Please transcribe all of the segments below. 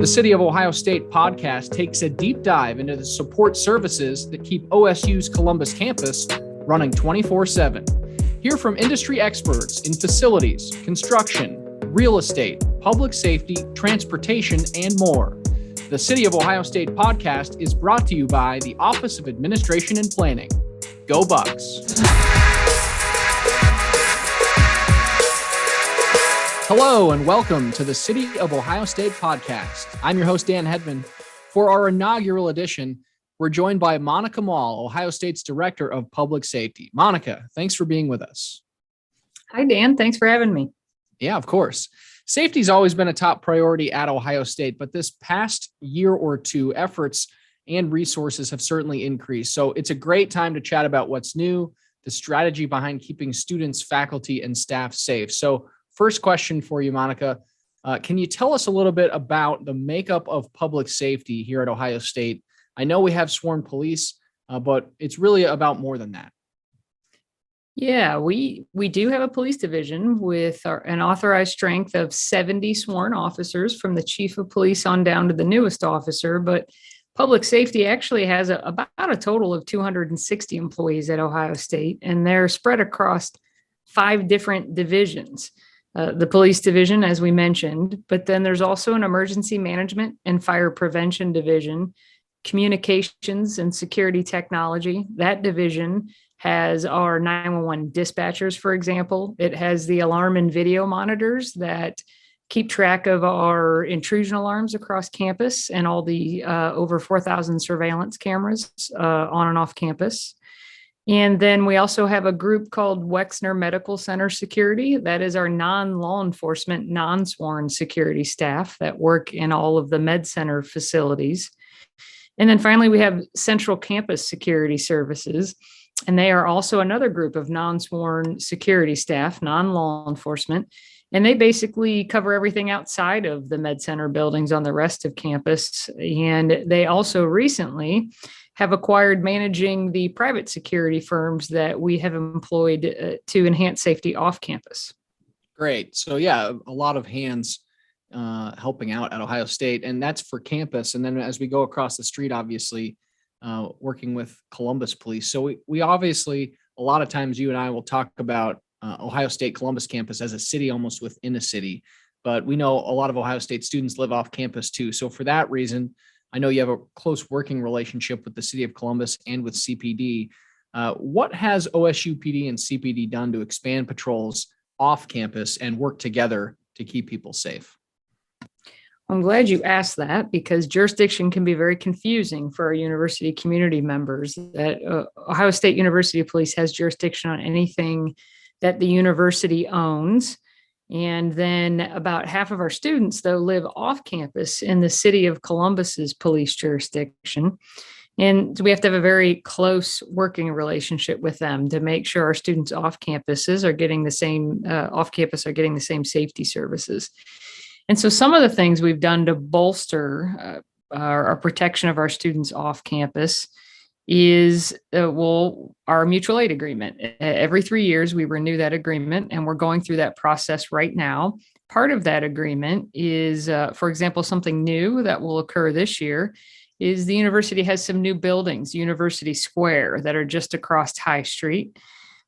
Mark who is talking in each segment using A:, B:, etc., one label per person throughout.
A: The City of Ohio State podcast takes a deep dive into the support services that keep OSU's Columbus campus running 24/7. Hear from industry experts in facilities, construction, real estate, public safety, transportation, and more. The City of Ohio State podcast is brought to you by the Office of Administration and Planning. Go Bucks! Hello and welcome to the City of Ohio State podcast. I'm your host, Dan Hedman. For our inaugural edition, we're joined by Monica Moll, Ohio State's Director of Public Safety. Monica, thanks for being with us.
B: Hi, Dan. Thanks for having me.
A: Yeah, of course. Safety's always been a top priority at Ohio State, but this past year or two, efforts and resources have certainly increased. So it's a great time to chat about what's new, the strategy behind keeping students, faculty, and staff safe. So first question for you, Monica. Can you tell us a little bit about the makeup of public safety here at Ohio State? I know we have sworn police, but it's really about more than that.
B: Yeah, we do have a police division with an authorized strength of 70 sworn officers from the chief of police on down to the newest officer. But public safety actually has about a total of 260 employees at Ohio State, and they're spread across 5 different divisions. The police division, as we mentioned, but then there's also an emergency management and fire prevention division, communications and security technology. That division has our 911 dispatchers, for example. It has the alarm and video monitors that keep track of our intrusion alarms across campus and all the over 4,000 surveillance cameras on and off campus. And then we also have a group called Wexner Medical Center Security. That is our non-law enforcement, non-sworn security staff that work in all of the med center facilities. And then finally, we have Central Campus Security Services. And they are also another group of non-sworn security staff, non-law enforcement. And they basically cover everything outside of the med center buildings on the rest of campus. And they also recently have acquired managing the private security firms that we have employed to enhance safety off campus.
A: Great. So yeah, a lot of hands helping out at Ohio State, and that's for campus. And then as we go across the street, obviously working with Columbus Police. So we obviously, a lot of times you and I will talk about Ohio State Columbus campus as a city almost within a city, but we know a lot of Ohio State students live off campus too. So for that reason, I know you have a close working relationship with the city of Columbus and with CPD. What has OSUPD and CPD done to expand patrols off campus and work together to keep people safe?
B: I'm glad you asked that, because jurisdiction can be very confusing for our university community members. That Ohio State University Police has jurisdiction on anything that the university owns. And then about half of our students, though, live off campus in the city of Columbus's police jurisdiction. And we have to have a very close working relationship with them to make sure our students off campuses are getting the same, off campus are getting the same safety services. And so some of the things we've done to bolster our protection of our students off campus is, our mutual aid agreement. Every 3 years, we renew that agreement, and we're going through that process right now. Part of that agreement is, for example, something new that will occur this year is the university has some new buildings, University Square, that are just across High Street.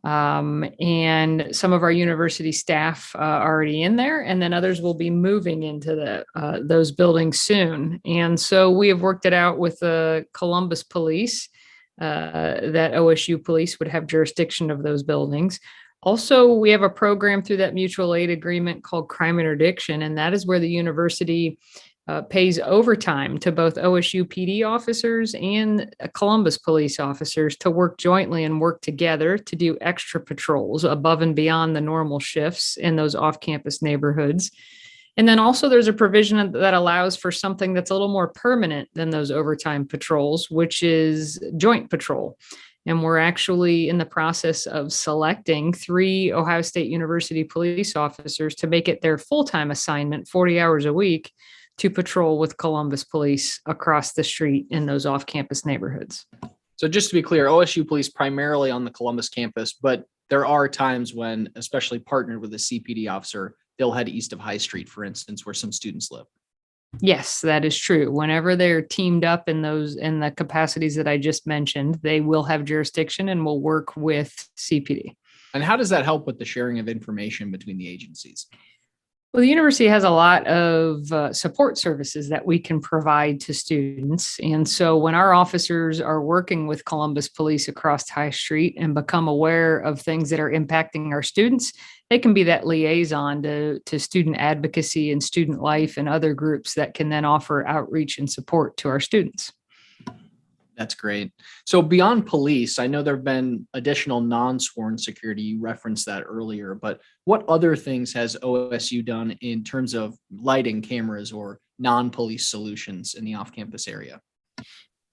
B: And some of our university staff are already in there, and then others will be moving into those buildings soon. And so we have worked it out with the Columbus Police, that OSU Police would have jurisdiction of those buildings. Also, we have a program through that mutual aid agreement called Crime Interdiction, and that is where the university pays overtime to both OSU PD officers and Columbus police officers to work jointly and work together to do extra patrols above and beyond the normal shifts in those off-campus neighborhoods. And then also there's a provision that allows for something that's a little more permanent than those overtime patrols, which is joint patrol. And we're actually in the process of selecting 3 Ohio State University police officers to make it their full-time assignment, 40 hours a week, to patrol with Columbus Police across the street in those off-campus neighborhoods.
A: So just to be clear, OSU Police primarily on the Columbus campus, but there are times when, especially partnered with a CPD officer, they'll head east of High Street, for instance, where some students live.
B: Yes, that is true. Whenever they're teamed up in the capacities that I just mentioned, they will have jurisdiction and will work with CPD.
A: And how does that help with the sharing of information between the agencies?
B: Well, the university has a lot of support services that we can provide to students. And so when our officers are working with Columbus Police across High Street and become aware of things that are impacting our students, they can be that liaison to student advocacy and student life and other groups that can then offer outreach and support to our students.
A: That's great. So beyond police, I know there have been additional non-sworn security. You referenced that earlier, but what other things has OSU done in terms of lighting cameras or non-police solutions in the off-campus area?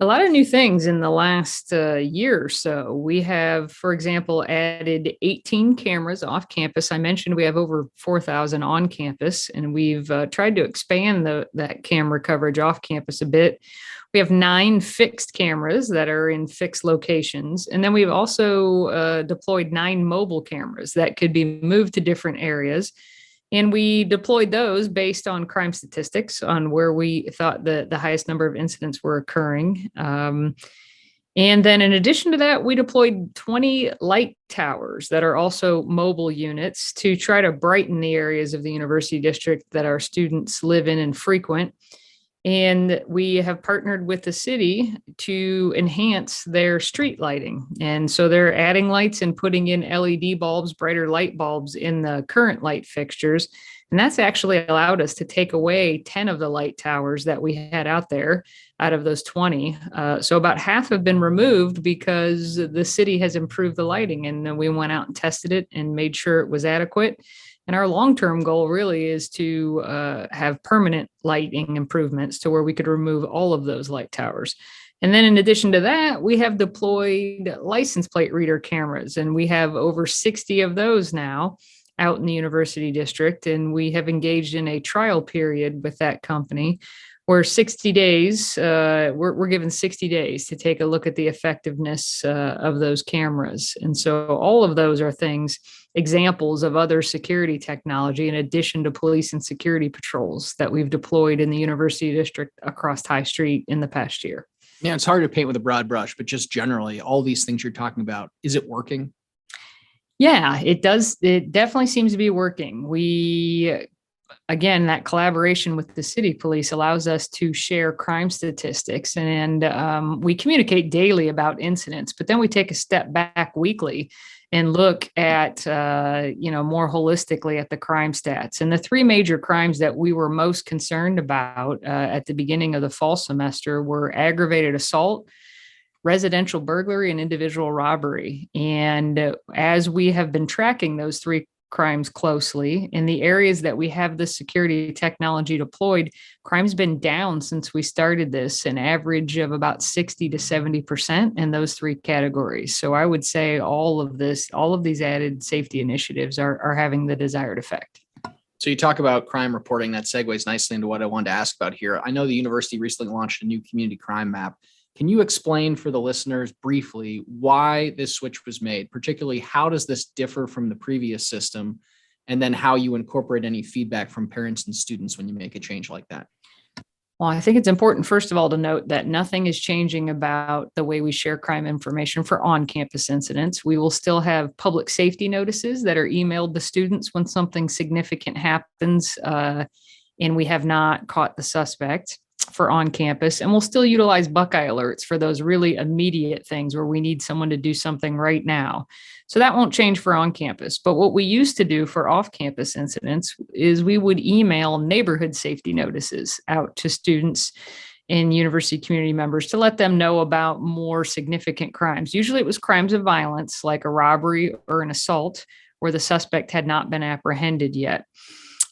B: A lot of new things in the last year or so. We have, for example, added 18 cameras off campus. I mentioned we have over 4,000 on campus, and we've tried to expand that camera coverage off campus a bit. We have 9 fixed cameras that are in fixed locations. And then we've also deployed 9 mobile cameras that could be moved to different areas. And we deployed those based on crime statistics on where we thought the highest number of incidents were occurring. And then in addition to that, we deployed 20 light towers that are also mobile units to try to brighten the areas of the university district that our students live in and frequent. And we have partnered with the city to enhance their street lighting. And so they're adding lights and putting in LED bulbs, brighter light bulbs in the current light fixtures. And that's actually allowed us to take away 10 of the light towers that we had out there out of those 20. So about half have been removed because the city has improved the lighting. And then we went out and tested it and made sure it was adequate. And our long-term goal really is to have permanent lighting improvements to where we could remove all of those light towers. And then in addition to that, we have deployed license plate reader cameras, and we have over 60 of those now out in the university district. And we have engaged in a trial period with that company where 60 days, we're given 60 days to take a look at the effectiveness of those cameras. And so all of those are things, examples of other security technology in addition to police and security patrols that we've deployed in the university district across High Street in the past year.
A: Yeah, it's hard to paint with a broad brush, but just generally, all these things you're talking about, is it working?
B: Yeah, it does. It definitely seems to be working. Again, that collaboration with the city police allows us to share crime statistics, and we communicate daily about incidents, but then we take a step back weekly and look at, more holistically at the crime stats. And the 3 major crimes that we were most concerned about at the beginning of the fall semester were aggravated assault, residential burglary, and individual robbery. And as we have been tracking those 3 crimes closely in the areas that we have the security technology deployed, crime's been down since we started this, an average of about 60 to 70% in those 3 categories. So I would say all of these added safety initiatives are having the desired effect.
A: So you talk about crime reporting, that segues nicely into what I wanted to ask about here. I know the university recently launched a new community crime map. Can you explain for the listeners briefly why this switch was made? Particularly, how does this differ from the previous system? And then how you incorporate any feedback from parents and students when you make a change like that?
B: Well, I think it's important, first of all, to note that nothing is changing about the way we share crime information for on-campus incidents. We will still have public safety notices that are emailed to students when something significant happens and we have not caught the suspect for on campus. And we'll still utilize Buckeye alerts for those really immediate things where we need someone to do something right now. So that won't change for on campus. But what we used to do for off campus incidents is we would email neighborhood safety notices out to students and university community members to let them know about more significant crimes. Usually it was crimes of violence like a robbery or an assault where the suspect had not been apprehended yet.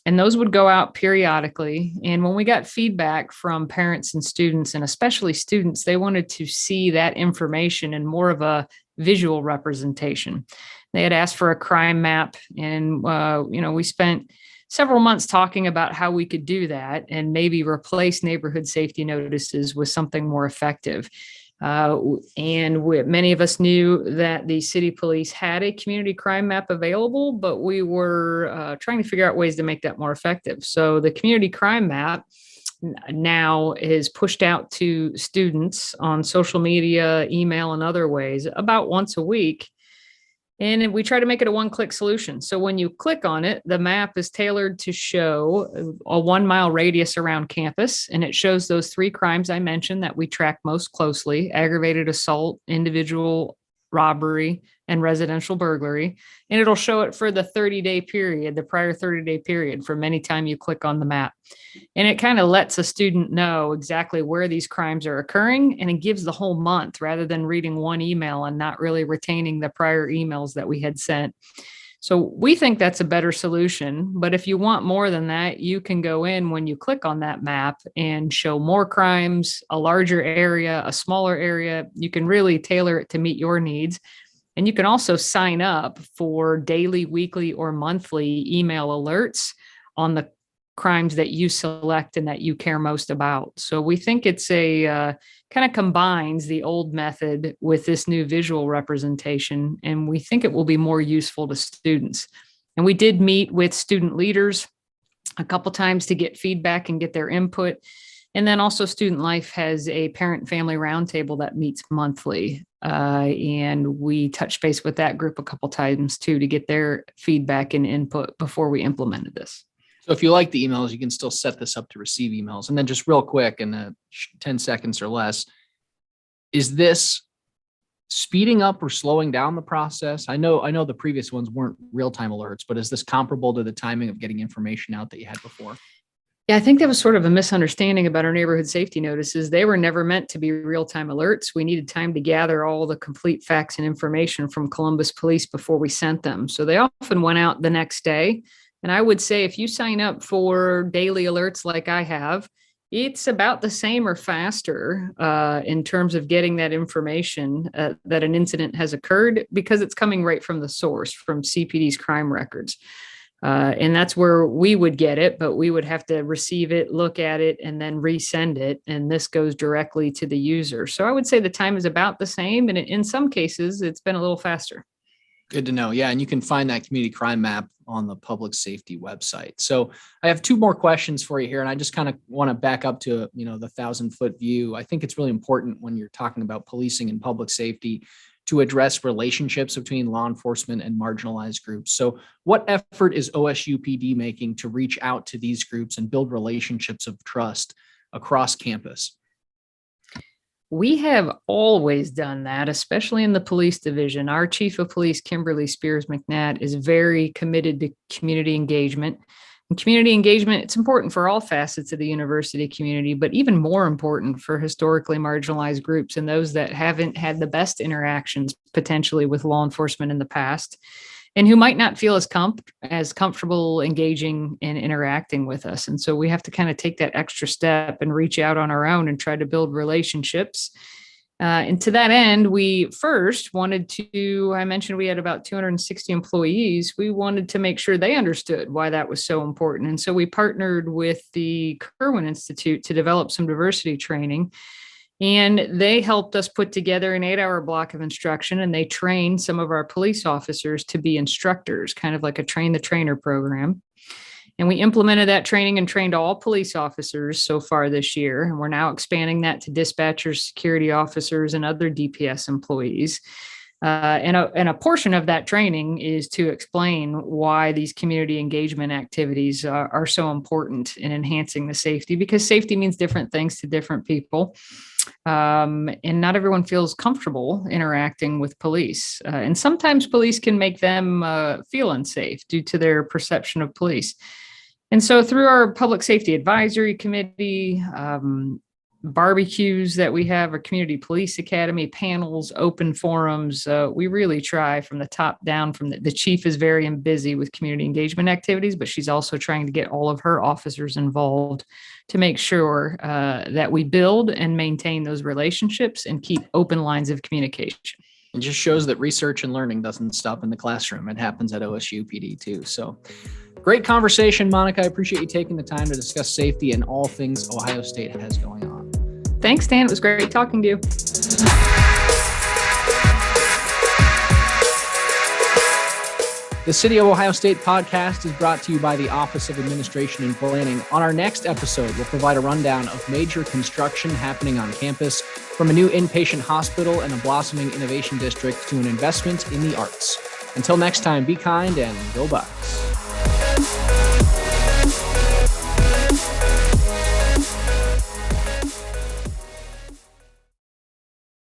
B: And those would go out periodically. And when we got feedback from parents and students, and especially students, they wanted to see that information in more of a visual representation. They had asked for a crime map, and we spent several months talking about how we could do that and maybe replace neighborhood safety notices with something more effective. Many of us knew that the city police had a community crime map available, but we were trying to figure out ways to make that more effective. So the community crime map now is pushed out to students on social media, email, and other ways about once a week. And we try to make it a one-click solution. So when you click on it, the map is tailored to show a 1 mile radius around campus. And it shows those 3 crimes I mentioned that we track most closely: aggravated assault, individual robbery, and residential burglary. And it'll show it for the 30-day period, the prior 30-day period, from any time you click on the map. And it kind of lets a student know exactly where these crimes are occurring. And it gives the whole month rather than reading one email and not really retaining the prior emails that we had sent. So we think that's a better solution. But if you want more than that, you can go in when you click on that map and show more crimes, a larger area, a smaller area. You can really tailor it to meet your needs. And you can also sign up for daily, weekly, or monthly email alerts on the crimes that you select and that you care most about. So we think it's a kind of combines the old method with this new visual representation, and we think it will be more useful to students. And we did meet with student leaders a couple times to get feedback and get their input. And then also Student Life has a parent family roundtable that meets monthly. And we touched base with that group a couple times too to get their feedback and input before we implemented this.
A: So if you like the emails, you can still set this up to receive emails. And then just real quick, in 10 seconds or less, is this speeding up or slowing down the process? I know the previous ones weren't real-time alerts, but is this comparable to the timing of getting information out that you had before?
B: Yeah, I think that was sort of a misunderstanding about our neighborhood safety notices. They were never meant to be real-time alerts. We needed time to gather all the complete facts and information from Columbus Police before we sent them. So they often went out the next day. And I would say if you sign up for daily alerts like I have, it's about the same or faster in terms of getting that information that an incident has occurred, because it's coming right from the source, from CPD's crime records. And that's where we would get it, but we would have to receive it, look at it, and then resend it. And this goes directly to the user. So I would say the time is about the same. And in some cases, it's been a little faster.
A: Good to know. Yeah. And you can find that community crime map on the public safety website. So I have 2 more questions for you here. And I just kind of want to back up to, the 1,000-foot view. I think it's really important when you're talking about policing and public safety to address relationships between law enforcement and marginalized groups. So what effort is OSUPD making to reach out to these groups and build relationships of trust across campus?
B: We have always done that, especially in the police division. Our chief of police, Kimberly Spears McNatt, is very committed to community engagement. And community engagement, it's important for all facets of the university community, but even more important for historically marginalized groups and those that haven't had the best interactions potentially with law enforcement in the past, and who might not feel as comfortable engaging and interacting with us. And so we have to kind of take that extra step and reach out on our own and try to build relationships. And to that end, we first wanted to, I mentioned we had about 260 employees. We wanted to make sure they understood why that was so important. And so we partnered with the Kirwan Institute to develop some diversity training. And they helped us put together an 8-hour block of instruction, and they trained some of our police officers to be instructors, kind of like a train the trainer program. And we implemented that training and trained all police officers so far this year. And we're now expanding that to dispatchers, security officers, and other DPS employees. And a portion of that training is to explain why these community engagement activities are so important in enhancing the safety, because safety means different things to different people. And not everyone feels comfortable interacting with police. And sometimes police can make them feel unsafe due to their perception of police. And so through our public safety advisory committee, barbecues that we have, our community police academy, panels, open forums, we really try from the top down. From the chief is very busy with community engagement activities, but she's also trying to get all of her officers involved to make sure that we build and maintain those relationships and keep open lines of communication.
A: It just shows that research and learning doesn't stop in the classroom. It happens at OSUPD too. So great conversation, Monica. I appreciate you taking the time to discuss safety and all things Ohio State has going on.
B: Thanks, Dan. It was great talking to you.
A: The City of Ohio State podcast is brought to you by the Office of Administration and Planning. On our next episode, we'll provide a rundown of major construction happening on campus, from a new inpatient hospital and a blossoming innovation district to an investment in the arts. Until next time, be kind and go Bucks.